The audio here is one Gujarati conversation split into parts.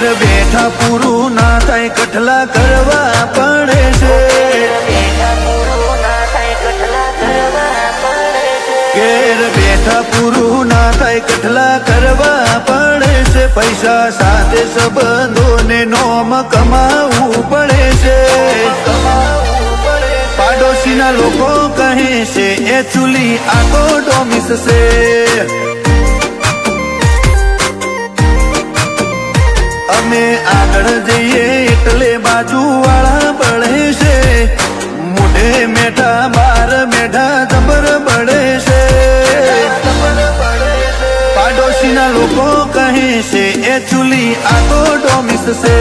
ઘેર બેઠા પૂરું ના થાય કઠલા કરવા પડે છે ઘેર બેઠા પૂરું ના થાય કઠલા કરવા પડે છે પૈસા સાથે સંબંધોને નોમ કમાવું પડે છે પાડોશીના લોકો કહે છે એ ચૂલી આ તો ડોમિસ છે અમે આગળ જઈએ એટલે બાજુવાળા બળે છે મોઢે મેઠા બાર મેઠા જબર બળે છે પાડોશીના લોકો કહે છે એ ચૂલી આ તો ડોમિસ છે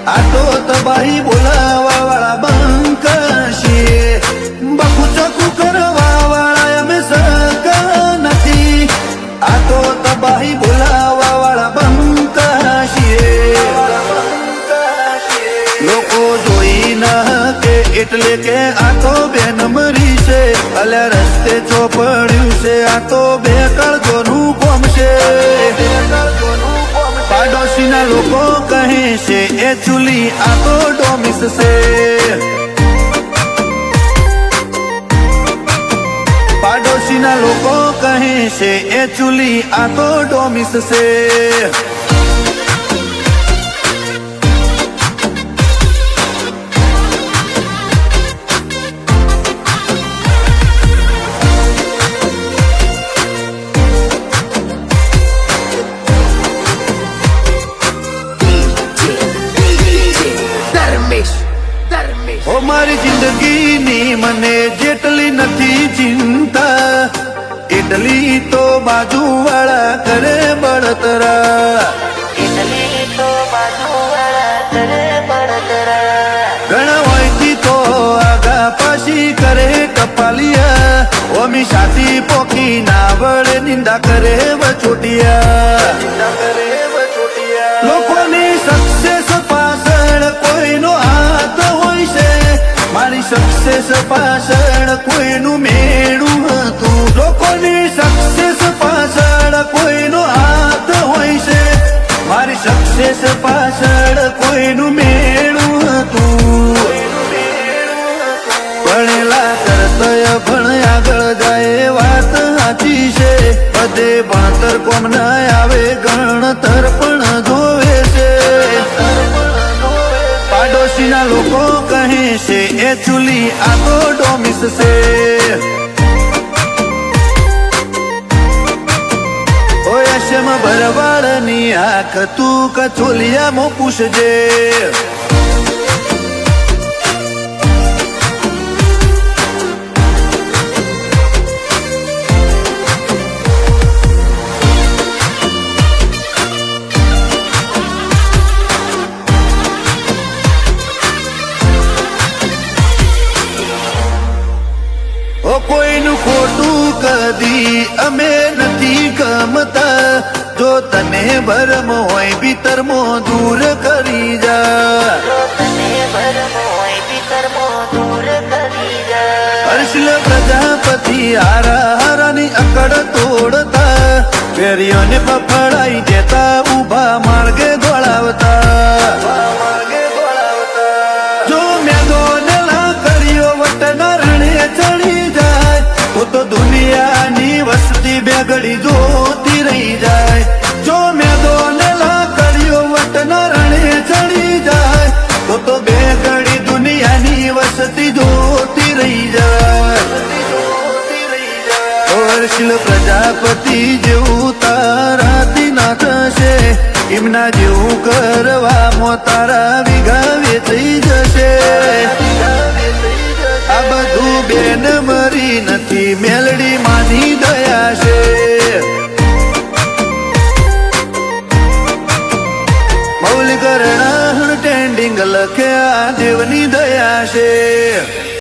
આ તો તબાહી બોલાવા વાળા બંકશી બકુ ચકુ કરવા વાળા અમે સકા નથી આ તો તબાહી બોલાવા વાળા બંકશી લોકો જોઈ ન કે એટલે કે આ તો બે નંબરી છે અલ્યા રસ્તે ચોપડ્યું છે આ તો બે કળજોનું કોમ છે પાડોશીના લોકો કહે છે એ ચૂલી આ તો ડોમિસ છે પાડોશીના લોકો કહે છે એ ચૂલી આ તો ડોમિસ છે ઓ મારી જિંદગીની મને જેટલી નથી ચિંતા એટલી તો બાજુવાળા કરે બળતરા ઘણા હોયથી તો આગા પાછી કરે કપાલિયા ઓમી સાથી પોકી ના વડે નિંદા કરે વચોટિયા લોકોની સક્સેસ પાછળ કોઈનો હાથ હોય છે મારી સક્સેસ પાછળ કોઈનું મેળું હતું લોકોની સક્સેસ પાછળ કોઈનો હાથ હોય છે મારી સક્સેસ પાછળ કોઈનું મેળું હતું ભણેલા કરતય ભણ આગળ જાય વાત સાચી છે બધે ભણતર કોમ ના આવે ગણતર પણ જોવે છે પાડોશીના લોકો કહે છે એ ચૂલી આ તો ડોમિસ છે ઓય શમ ભરવાડની આંખ તું કચોલિયામાં પૂછજે કોઈનું ખોટું કદી અમે નથી ગમતા જો તને ભરમ હોય ભીતરમો દૂર કરી જા હર્ષલ પ્રજાપતિ હારા હારાની અકડ તોડતા ફેરીઓને પફડાઈ દેતા ઉભા માર્ગે દોડાવતા જો મેદોને લા કર્યો વટના રણે ચડી તો દુનિયાની વસ્તી બેગડી જોતી રહી જાય જો મેદોને લાકડીઓ વટના રણે ચડી જાય તો બેગડી દુનિયાની વસ્તી જોતી રહી જાય હર્ષલ પ્રજાપતિ જેવું તારાથી ના થશે એમના જેવું કરવામાં તારા વિઘા વેચાઈ જશે આ બધું બેન મરી નથી મેલડી માની દયા છે મૌલિક રણાહણ ટેન્ડિંગ લખ્યા દેવની દયા છે